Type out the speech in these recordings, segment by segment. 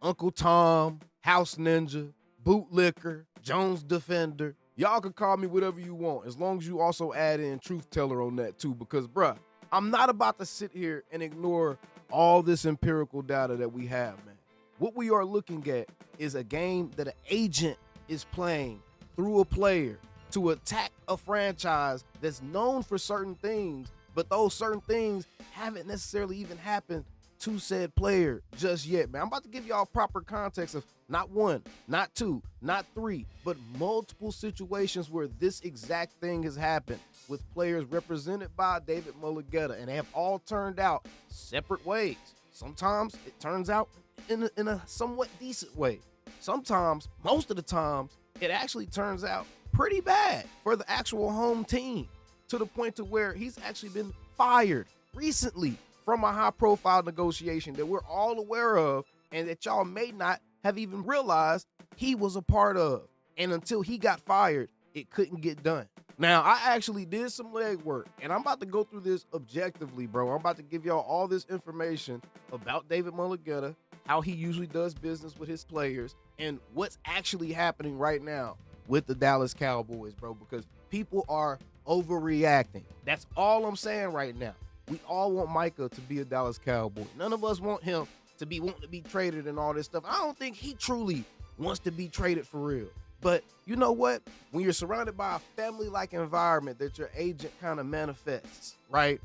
Uncle Tom, House Ninja, Bootlicker, Jones Defender. Y'all can call me whatever you want, as long as you also add in Truth Teller on that too, because bruh, I'm not about to sit here and ignore all this empirical data that we have, man. What we are looking at is a game that an agent is playing through a player to attack a franchise that's known for certain things, but those certain things haven't necessarily even happened to said player just yet, man. I'm about to give y'all proper context of not one, not two, not three, but multiple situations where this exact thing has happened with players represented by David Mulugheta, and they have all turned out separate ways. Sometimes it turns out in a somewhat decent way. Sometimes, most of the times, it actually turns out pretty bad for the actual home team, to the point to where he's actually been fired recently from a high-profile negotiation that we're all aware of and that y'all may not have even realized he was a part of. And until he got fired, it couldn't get done. Now, I actually did some legwork, and I'm about to go through this objectively, bro. I'm about to give y'all all this information about David Mulugheta, how he usually does business with his players, and what's actually happening right now with the Dallas Cowboys, bro, because people are overreacting. That's all I'm saying right now. We all want Micah to be a Dallas Cowboy. None of us want him to be wanting to be traded and all this stuff. I don't think he truly wants to be traded for real. But you know what? When you're surrounded by a family-like environment that your agent kind of manifests, right?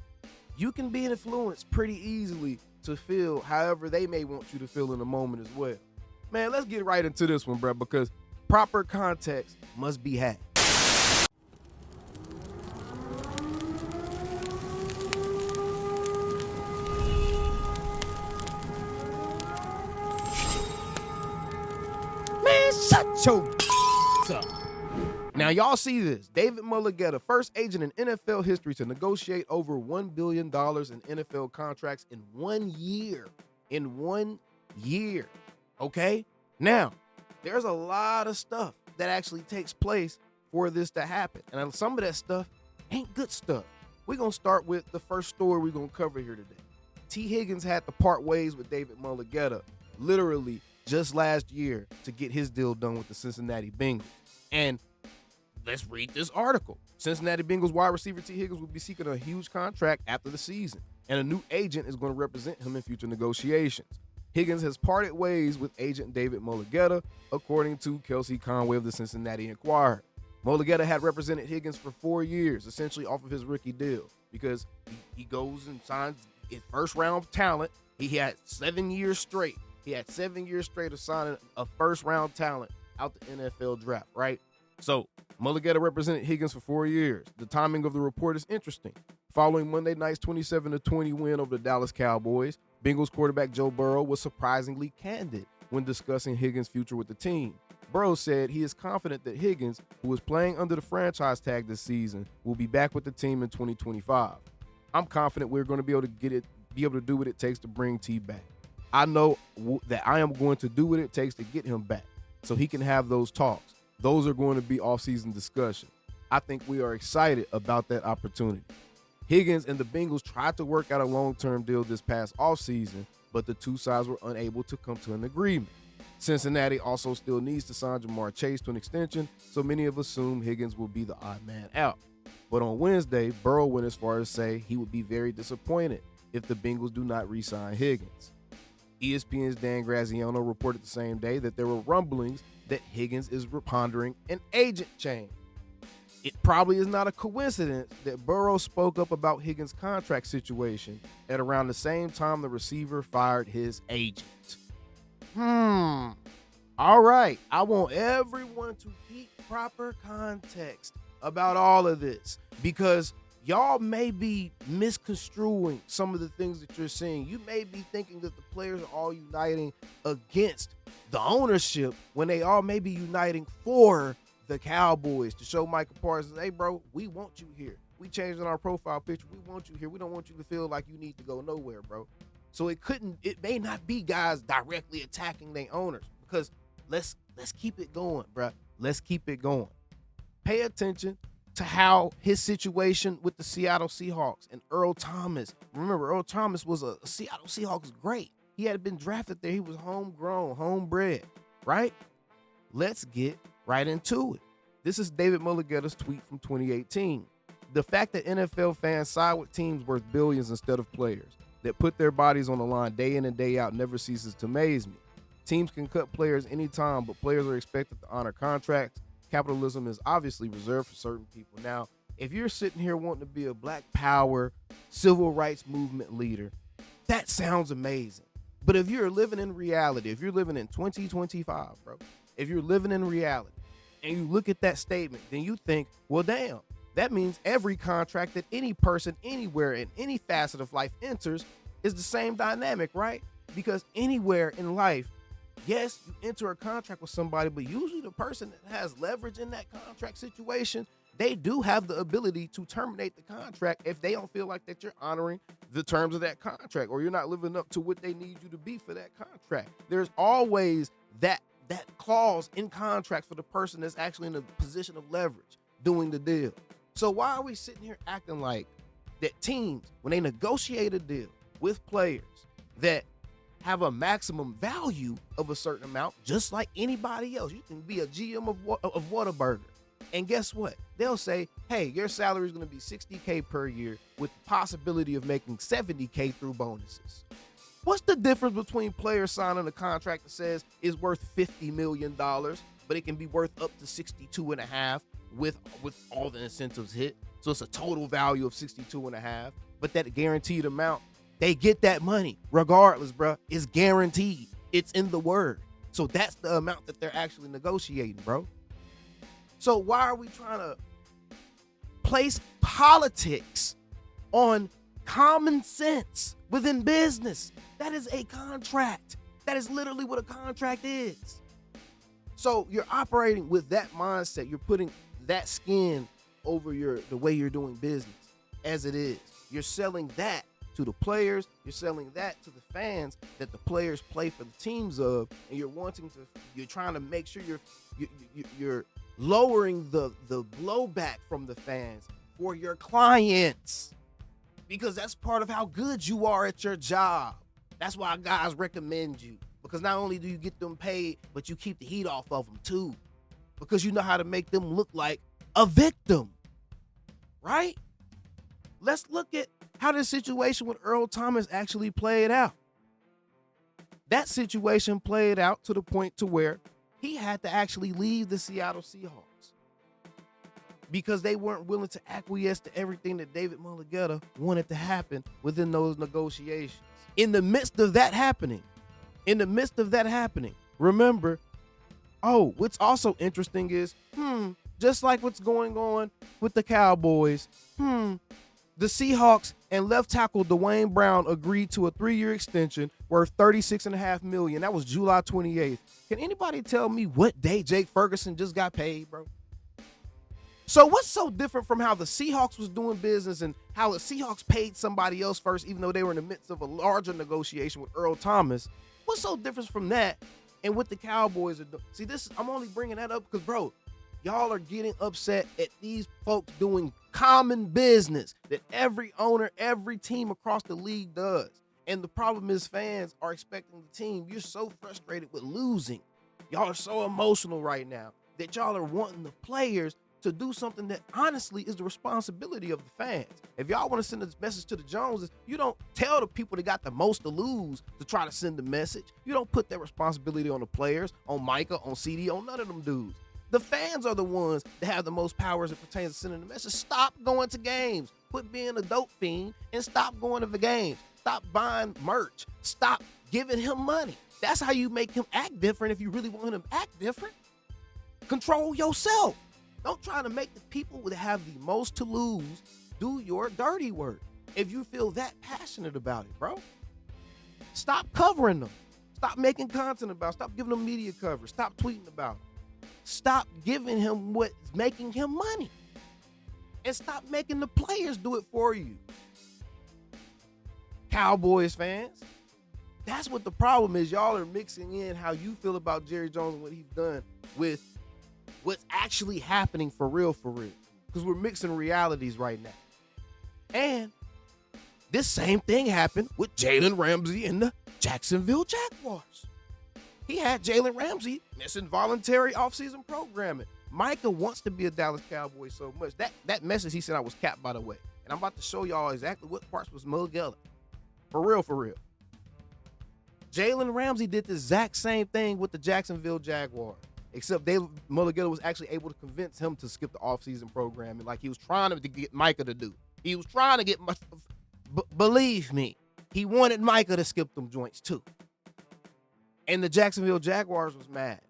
You can be influenced pretty easily to feel however they may want you to feel in the moment as well. Man, let's get right into this one, bro, because proper context must be had. Man, shut your up. Now, y'all see this. David Mulugheta, first agent in NFL history to negotiate over $1 billion in NFL contracts in 1 year. In 1 year. Okay? Now, there's a lot of stuff that actually takes place for this to happen. And some of that stuff ain't good stuff. We're going to start with the first story we're going to cover here today. T. Higgins had to part ways with David Mulugheta literally just last year to get his deal done with the Cincinnati Bengals. And let's read this article. Cincinnati Bengals wide receiver T. Higgins will be seeking a huge contract after the season, and a new agent is going to represent him in future negotiations. Higgins has parted ways with agent David Mulugheta, according to Kelsey Conway of the Cincinnati Enquirer. Mulugheta had represented Higgins for 4 years, essentially off of his rookie deal, because he goes and signs his first-round talent. He had 7 years straight. He had 7 years straight of signing a first-round talent out the NFL draft, right? So Mulugheta represented Higgins for 4 years. The timing of the report is interesting. Following Monday night's 27-20 win over the Dallas Cowboys, Bengals quarterback Joe Burrow was surprisingly candid when discussing Higgins' future with the team. Burrow said he is confident that Higgins, who is playing under the franchise tag this season, will be back with the team in 2025. I'm confident we're going to be able to do what it takes to bring T back. I know that I am going to do what it takes to get him back so he can have those talks. Those are going to be off-season discussions. I think we are excited about that opportunity. Higgins and the Bengals tried to work out a long-term deal this past offseason, but the two sides were unable to come to an agreement. Cincinnati also still needs to sign Jamar Chase to an extension, so many of us assume Higgins will be the odd man out. But on Wednesday, Burrow went as far as say he would be very disappointed if the Bengals do not re-sign Higgins. ESPN's Dan Graziano reported the same day that there were rumblings that Higgins is pondering an agent change. It probably is not a coincidence that Burrow spoke up about Higgins' contract situation at around the same time the receiver fired his agent. All right. I want everyone to keep proper context about all of this, because y'all may be misconstruing some of the things that you're seeing. You may be thinking that the players are all uniting against the ownership when they all may be uniting for the Cowboys to show Micah Parsons, hey, bro, we want you here. We changed our profile picture. We want you here. We don't want you to feel like you need to go nowhere, bro. So it may not be guys directly attacking their owners, because let's keep it going, bro. Let's keep it going. Pay attention to how his situation with the Seattle Seahawks and Earl Thomas. Remember, Earl Thomas was a Seattle Seahawks great. He had been drafted there. He was homegrown, homebred, right? Let's get right into it. This is David Mulugheta's tweet from 2018. The fact that NFL fans side with teams worth billions instead of players that put their bodies on the line day in and day out never ceases to amaze me. Teams can cut players anytime, but players are expected to honor contracts. Capitalism is obviously reserved for certain people. Now, if you're sitting here wanting to be a Black Power, civil rights movement leader, that sounds amazing. But if you're living in reality, if you're living in 2025, bro, if you're living in reality and you look at that statement, then you think, well, damn, that means every contract that any person anywhere in any facet of life enters is the same dynamic, right? Because anywhere in life, yes, you enter a contract with somebody, but usually the person that has leverage in that contract situation, they do have the ability to terminate the contract if they don't feel like that you're honoring the terms of that contract or you're not living up to what they need you to be for that contract. There's always that clause in contracts for the person that's actually in a position of leverage doing the deal. So why are we sitting here acting like that teams, when they negotiate a deal with players that have a maximum value of a certain amount, just like anybody else? You can be a GM of Whataburger, and guess what? They'll say, hey, your salary is going to be $60K per year with the possibility of making $70K through bonuses. What's the difference between players signing a contract that says is worth $50 million, but it can be worth up to 62.5 with all the incentives hit? So it's a total value of 62.5, but that guaranteed amount, they get that money regardless, bro. It's guaranteed. It's in the word. So that's the amount that they're actually negotiating, bro. So why are we trying to place politics on common sense within business? That is a contract. That is literally what a contract is. So you're operating with that mindset. You're putting that skin over the way you're doing business as it is. You're selling that to the players. You're selling that to the fans that the players play for the teams of, and you're trying to make sure you're lowering the blowback from the fans for your clients, because that's part of how good you are at your job. That's why guys recommend you, because not only do you get them paid, but you keep the heat off of them too, because you know how to make them look like a victim, right? Let's look at how this situation with Earl Thomas actually played out. That situation played out to the point to where he had to actually leave the Seattle Seahawks because they weren't willing to acquiesce to everything that David Mulugheta wanted to happen within those negotiations. In the midst of that happening, remember, what's also interesting is, just like what's going on with the Cowboys, the Seahawks and left tackle Dwayne Brown agreed to a 3-year extension worth $36.5 million. That was July 28th. Can anybody tell me what day Jake Ferguson just got paid, bro? So what's so different from how the Seahawks was doing business and how the Seahawks paid somebody else first, even though they were in the midst of a larger negotiation with Earl Thomas? What's so different from that and what the Cowboys are doing? See, I'm only bringing that up because, bro, y'all are getting upset at these folks doing common business that every owner, every team across the league does. And the problem is fans are expecting the team. You're so frustrated with losing. Y'all are so emotional right now that y'all are wanting the players to do something that honestly is the responsibility of the fans. If y'all want to send a message to the Joneses, you don't tell the people that got the most to lose to try to send the message. You don't put that responsibility on the players, on Micah, on CD, on none of them dudes. The fans are the ones that have the most power as it pertains to sending the message. Stop going to games. Quit being a dope fiend and stop going to the games. Stop buying merch. Stop giving him money. That's how you make him act different if you really want him to act different. Control yourself. Don't try to make the people that have the most to lose do your dirty work. If you feel that passionate about it, bro, stop covering them. Stop making content about it. Stop giving them media coverage. Stop tweeting about it. Stop giving him what's making him money. And stop making the players do it for you. Cowboys fans, that's what the problem is. Y'all are mixing in how you feel about Jerry Jones and what he's done with what's actually happening for real. Because we're mixing realities right now. And this same thing happened with Jalen Ramsey and the Jacksonville Jaguars. He had Jalen Ramsey missing voluntary offseason programming. Micah wants to be a Dallas Cowboy so much. That message he sent out was capped, by the way. And I'm about to show y'all exactly what parts was Mulugheta. For real, for real. Jalen Ramsey did the exact same thing with the Jacksonville Jaguars, except Mulugheta was actually able to convince him to skip the offseason programming like he was trying to get Micah to do. He was trying to get believe me, he wanted Micah to skip them joints too. And the Jacksonville Jaguars was mad.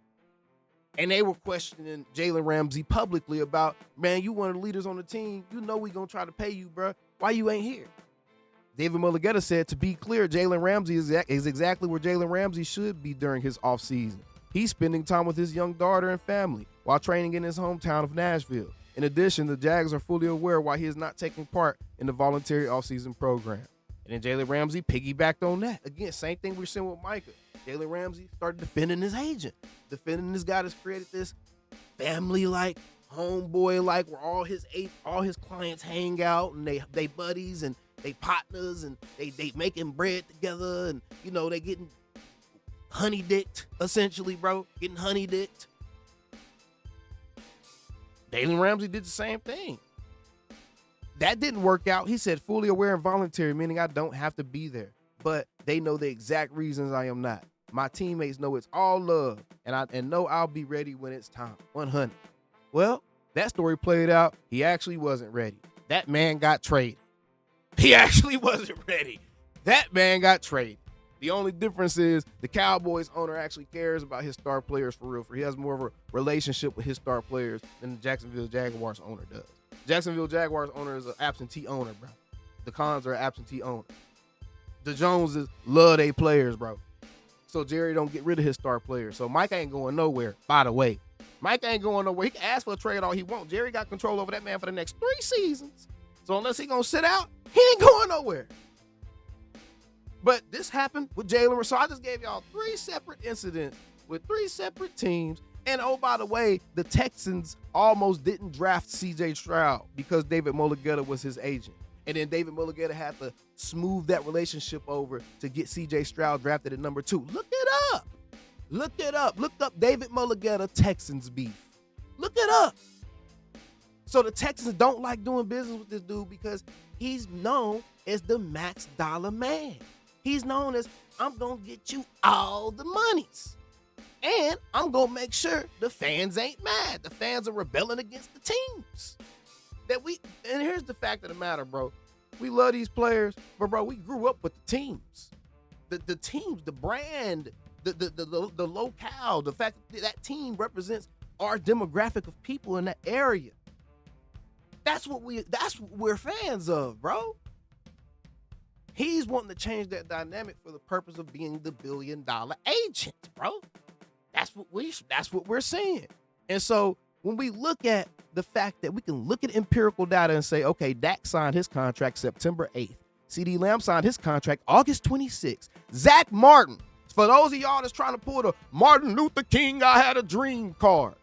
And they were questioning Jalen Ramsey publicly about, man, you one of the leaders on the team. You know we going to try to pay you, bro. Why you ain't here? David Mulugheta said, to be clear, Jalen Ramsey is exactly where Jalen Ramsey should be during his offseason. He's spending time with his young daughter and family while training in his hometown of Nashville. In addition, the Jags are fully aware why he is not taking part in the voluntary offseason program. And then Jalen Ramsey piggybacked on that. Again, same thing we're seeing with Micah. Jalen Ramsey started defending his agent, defending this guy that's created this family-like, homeboy-like, where all his clients hang out and they buddies and they partners and they making bread together and, you know, they getting honey-dicked, essentially, bro. Getting honey-dicked. Jalen Ramsey did the same thing. That didn't work out. He said fully aware and voluntary, meaning I don't have to be there. But they know the exact reasons I am not. My teammates know it's all love, and know I'll be ready when it's time. 100. Well, that story played out. He actually wasn't ready. That man got traded. He actually wasn't ready. That man got traded. The only difference is the Cowboys owner actually cares about his star players for real. He has more of a relationship with his star players than the Jacksonville Jaguars owner does. Jacksonville Jaguars owner is an absentee owner, bro. The Cons are absentee owners. The Joneses love their players, bro. So Jerry don't get rid of his star players. So Mike ain't going nowhere, by the way. Mike ain't going nowhere. He can ask for a trade all he wants. Jerry got control over that man for the next 3 seasons. So unless he going to sit out, he ain't going nowhere. But this happened with Jalen. So I just gave y'all 3 separate incidents with 3 separate teams. And oh, by the way, the Texans almost didn't draft C.J. Stroud because David Mulugheta was his agent. And then David Mulugheta had to smooth that relationship over to get C.J. Stroud drafted at number 2. Look it up. Look it up. Look up David Mulugheta Texans beef. Look it up. So the Texans don't like doing business with this dude because he's known as the max dollar man. He's known as, I'm going to get you all the monies. And I'm going to make sure the fans ain't mad. The fans are rebelling against the teams. And here's the fact of the matter, bro. We love these players, but, bro, we grew up with the teams. The teams, the brand, the locale, the fact that team represents our demographic of people in that area. That's what we're fans of, bro. He's wanting to change that dynamic for the purpose of being the billion-dollar agent, bro. That's what we're seeing. And so when we look at the fact that we can look at empirical data and say, okay, Dak signed his contract September 8th. CeeDee Lamb signed his contract August 26th. Zach Martin, for those of y'all that's trying to pull the Martin Luther King I had a dream card.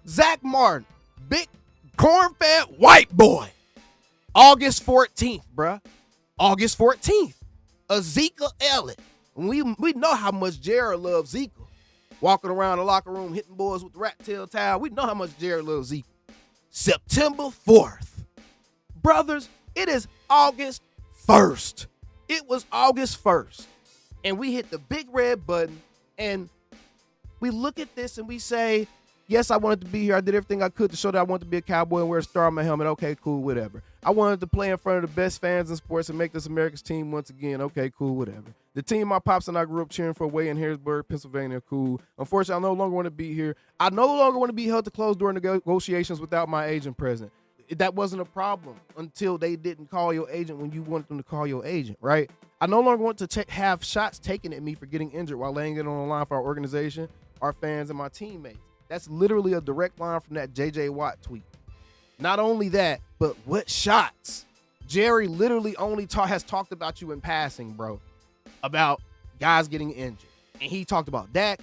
Zach Martin, big corn-fed white boy. August 14th, bruh. August 14th. Ezekiel Elliott. We know how much Jared loves Zeke. Walking around the locker room, hitting boys with the rat tail towel. We know how much Jared loves Zeke. September 4th. Brothers, it is August 1st. It was August 1st. And we hit the big red button, and we look at this and we say, yes, I wanted to be here. I did everything I could to show that I wanted to be a Cowboy and wear a star on my helmet. Okay, cool, whatever. I wanted to play in front of the best fans in sports and make this America's team once again. Okay, cool, whatever. The team my pops and I grew up cheering for away in Harrisburg, Pennsylvania, cool. Unfortunately, I no longer want to be here. I no longer want to be held to closed door negotiations without my agent present. That wasn't a problem until they didn't call your agent when you wanted them to call your agent, right? I no longer want to have shots taken at me for getting injured while laying it on the line for our organization, our fans, and my teammates. That's literally a direct line from that J.J. Watt tweet. Not only that, but what shots? Jerry literally only has talked about you in passing, bro, about guys getting injured. And he talked about Dak.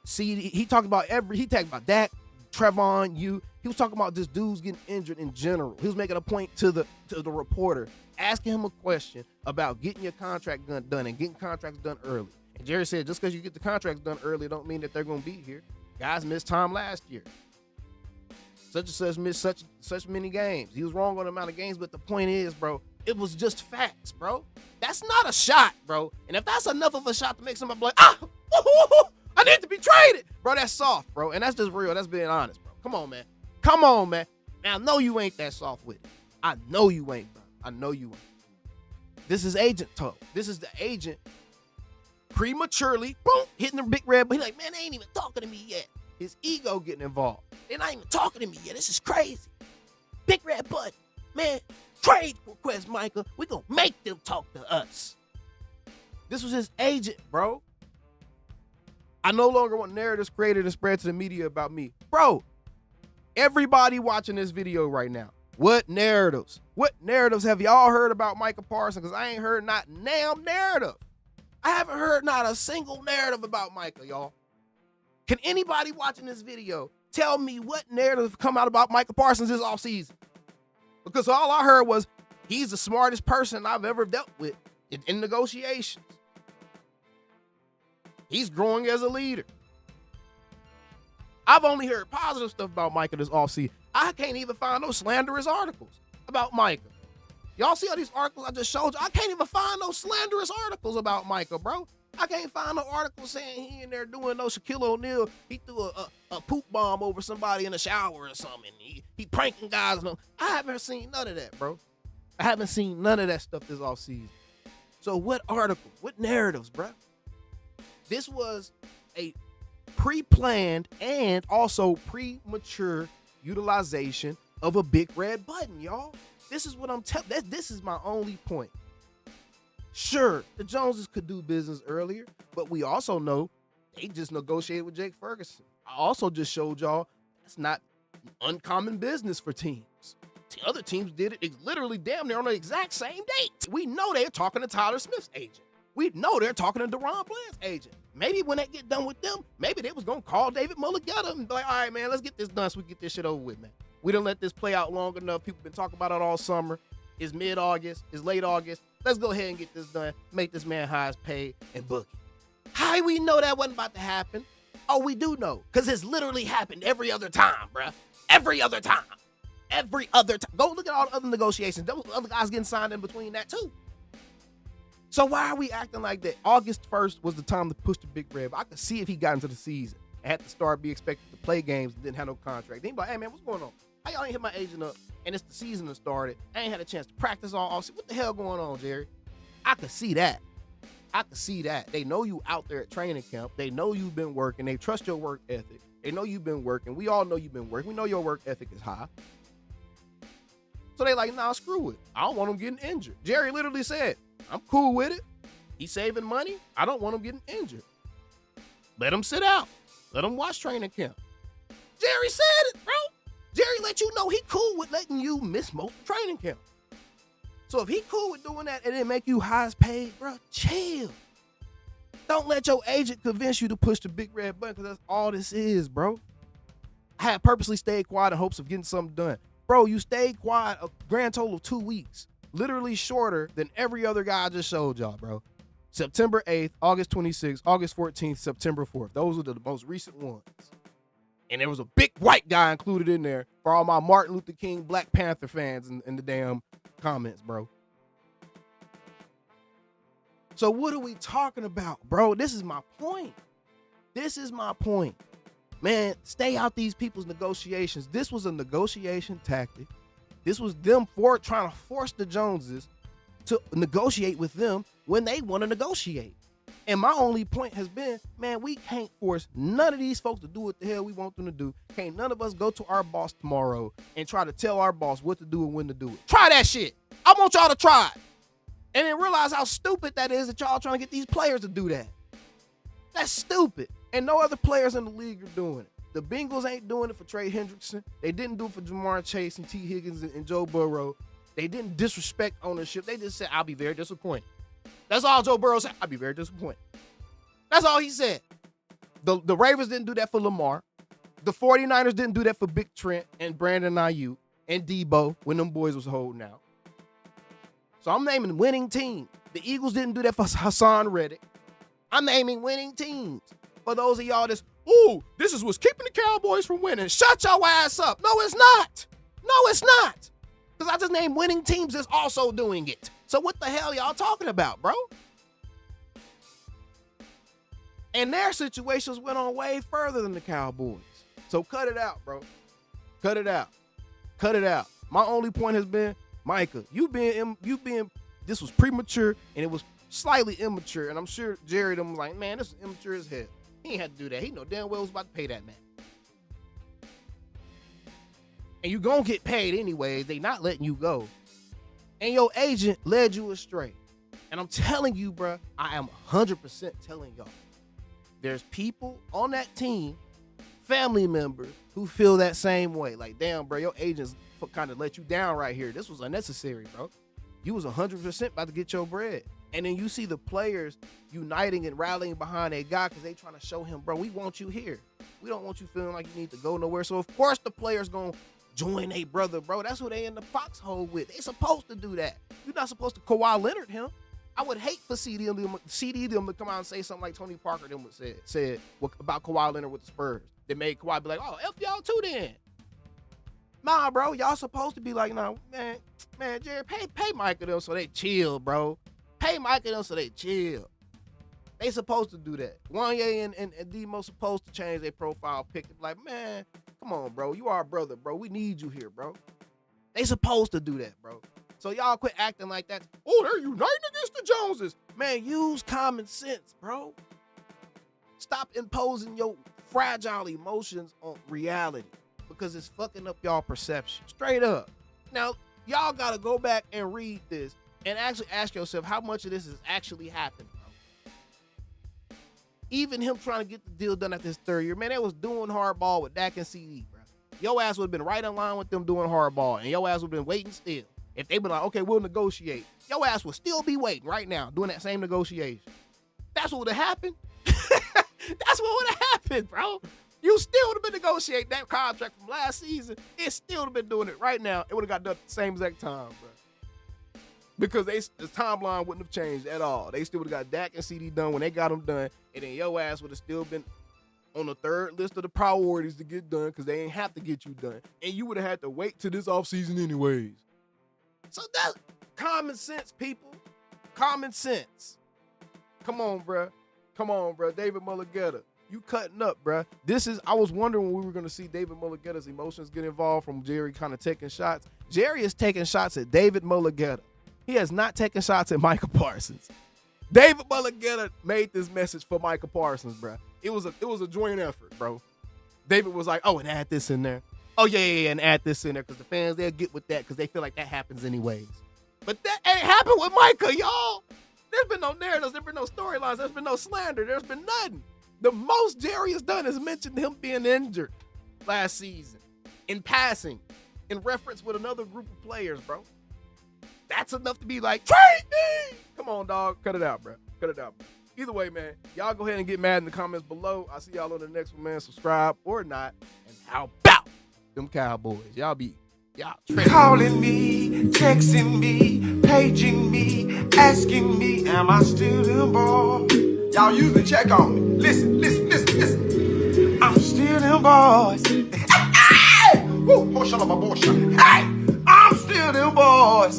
He talked about Dak, Trevon, you. He was talking about just dudes getting injured in general. He was making a point to the reporter, asking him a question about getting your contract done and getting contracts done early. And Jerry said, just because you get the contracts done early don't mean that they're going to be here. Guys missed time last year. Such and such missed such many games. He was wrong on the amount of games, but the point is, bro, it was just facts, bro. That's not a shot, bro. And if that's enough of a shot to make somebody be like, I need to be traded, bro, that's soft, bro. And that's just real. That's being honest, bro. Come on, man. Come on, man. Now, I know you ain't that soft with it. I know you ain't, bro. I know you ain't. This is agent talk. This is the agent prematurely, boom, hitting the big red. But he's like, man, they ain't even talking to me yet. His ego getting involved. They're not even talking to me yet. This is crazy. Big red button. Man, trade request, Micah. We're going to make them talk to us. This was his agent, bro. I no longer want narratives created and spread to the media about me. Bro, everybody watching this video right now, what narratives? What narratives have y'all heard about Micah Parsons? Because I ain't heard not damn narrative. I haven't heard not a single narrative about Micah, y'all. Can anybody watching this video tell me what narrative come out about Micah Parsons this offseason? Because all I heard was he's the smartest person I've ever dealt with in negotiations. He's growing as a leader. I've only heard positive stuff about Micah this offseason. I can't even find no slanderous articles about Micah. Y'all see all these articles I just showed you? I can't even find no slanderous articles about Micah, bro. I can't find no article saying he in there doing no Shaquille O'Neal. He threw a poop bomb over somebody in the shower or something. He pranking guys. No, I haven't seen none of that, bro. I haven't seen none of that stuff this offseason. So what article? What narratives, bro? This was a pre-planned and also premature utilization of a big red button, y'all. This is what I'm telling. This is my only point. Sure, the Joneses could do business earlier, but we also know they just negotiated with Jake Ferguson. I also just showed y'all that's not uncommon business for teams. Other teams did it. It's literally damn near on the exact same date. We know they're talking to Tyler Smith's agent. We know they're talking to Deron Bland's agent. Maybe when they get done with them, maybe they was going to call David Mulugheta and be like, all right, man, let's get this done so we can get this shit over with, man. We done let this play out long enough. People been talking about it all summer. It's mid-August. It's late August. Let's go ahead and get this done. Make this man highest paid and book it. How we know that wasn't about to happen? Oh, we do know. Because it's literally happened every other time, bruh. Every other time. Every other time. Go look at all the other negotiations. There was other guys getting signed in between that, too. So why are we acting like that? August 1st was the time to push the big red. I could see if he got into the season and had to start be expected to play games and didn't have no contract. Then he be like, hey, man, what's going on? How y'all ain't hit my agent up? And it's the season that started. I ain't had a chance to practice all offseason. What the hell going on, Jerry? I could see that. I could see that. They know you out there at training camp. They know you've been working. They trust your work ethic. They know you've been working. We all know you've been working. We know your work ethic is high. So they like, nah, screw it. I don't want him getting injured. Jerry literally said, I'm cool with it. He's saving money. I don't want him getting injured. Let him sit out. Let him watch training camp. Jerry said it, bro. Jerry let you know he cool with letting you miss most training camp. So if he cool with doing that and it make you highest paid, bro, chill. Don't let your agent convince you to push the big red button because that's all this is, bro. I had purposely stayed quiet in hopes of getting something done. Bro, you stayed quiet a grand total of 2 weeks. Literally shorter than every other guy I just showed y'all, bro. September 8th, August 26th, August 14th, September 4th. Those are the most recent ones. And there was a big white guy included in there for all my Martin Luther King, Black Panther fans in the damn comments, bro. So what are we talking about, bro? This is my point. This is my point. Man, stay out these people's negotiations. This was a negotiation tactic. This was them trying to force the Joneses to negotiate with them when they want to negotiate. And my only point has been, man, we can't force none of these folks to do what the hell we want them to do. Can't none of us go to our boss tomorrow and try to tell our boss what to do and when to do it. Try that shit. I want y'all to try it. And then realize how stupid that is that y'all trying to get these players to do that. That's stupid. And no other players in the league are doing it. The Bengals ain't doing it for Trey Hendrickson. They didn't do it for Jamar Chase and T. Higgins and Joe Burrow. They didn't disrespect ownership. They just said, I'll be very disappointed. That's all Joe Burrow said. I'll be very disappointed. That's all he said. The Ravens didn't do that for Lamar. The 49ers didn't do that for Big Trent and Brandon Ayuk and Debo when them boys was holding out. So I'm naming winning team. The Eagles didn't do that for Hassan Reddick. I'm naming winning teams. For those of y'all that's, ooh, this is what's keeping the Cowboys from winning. Shut your ass up. No, it's not. No, it's not. Because I just named winning teams that's also doing it. So what the hell y'all talking about, bro? And their situations went on way further than the Cowboys. So cut it out, bro. Cut it out. Cut it out. My only point has been, Micah, you being this was premature and it was slightly immature. And I'm sure Jerry them was like, man, this is immature as hell. He ain't had to do that. He know damn well was about to pay that man. And you gonna get paid anyways. They not letting you go. And your agent led you astray. And I'm telling you, bro, I am 100% telling y'all. There's people on that team, family members, who feel that same way. Like, damn, bro, your agents kind of let you down right here. This was unnecessary, bro. You was 100% about to get your bread. And then you see the players uniting and rallying behind a guy because they trying to show him, bro, we want you here. We don't want you feeling like you need to go nowhere. So, of course, the players going to join a brother, bro. That's what they in the foxhole with. They supposed to do that. You're not supposed to Kawhi Leonard him. I would hate for CD them to come out and say something like Tony Parker them would said about Kawhi Leonard with the Spurs. That made Kawhi be like, oh, F y'all too then. Nah, bro, y'all supposed to be like, nah, man, Jerry, pay Micah them so they chill, bro. Pay Micah them so they chill. They supposed to do that. Wanye and Demo supposed to change their profile pic. Like, man, come on, bro. You are a brother, bro. We need you here, bro. They supposed to do that, bro. So y'all quit acting like that. Oh, they're uniting against the Joneses. Man, use common sense, bro. Stop imposing your fragile emotions on reality because it's fucking up y'all perception. Straight up. Now, y'all got to go back and read this and actually ask yourself how much of this is actually happening, bro. Even him trying to get the deal done at this third year, man, they was doing hardball with Dak and CD, bro. Your ass would have been right in line with them doing hardball, and your ass would have been waiting still. If they been like, okay, we'll negotiate, your ass will still be waiting right now, doing that same negotiation. That's what would have happened. That's what would have happened, bro. You still would have been negotiating that contract from last season. It still would have been doing it right now. It would have got done at the same exact time, bro. Because the timeline wouldn't have changed at all. They still would have got Dak and CD done when they got them done, and then your ass would have still been on the third list of the priorities to get done because they ain't have to get you done. And you would have had to wait till this offseason anyways. So that's common sense, people. Common sense. Come on, bro. Come on, bro. David Mulugheta, you cutting up, bro. I was wondering when we were going to see David Mulugheta's emotions get involved from Jerry kind of taking shots. Jerry is taking shots at David Mulugheta. He has not taken shots at Micah Parsons. David Mulugheta made this message for Micah Parsons, bro. It was a joint effort, bro. David was like, oh, and add this in there. Oh, yeah, and add this in there because the fans, they'll get with that because they feel like that happens anyways. But that ain't happened with Micah, y'all. There's been no narratives. There's been no storylines. There's been no slander. There's been nothing. The most Jerry has done is mention him being injured last season in passing, in reference with another group of players, bro. That's enough to be like, trade me! Come on, dog. Cut it out, bro. Cut it out, bro. Either way, man, y'all go ahead and get mad in the comments below. I'll see y'all on the next one, man. Subscribe or not. And how about them Cowboys? Y'all calling me, texting me, paging me, asking me, am I still them boys? Y'all usually check on me. Listen. I'm still them boys. Hey! Woo! Hey! I'm still them boys.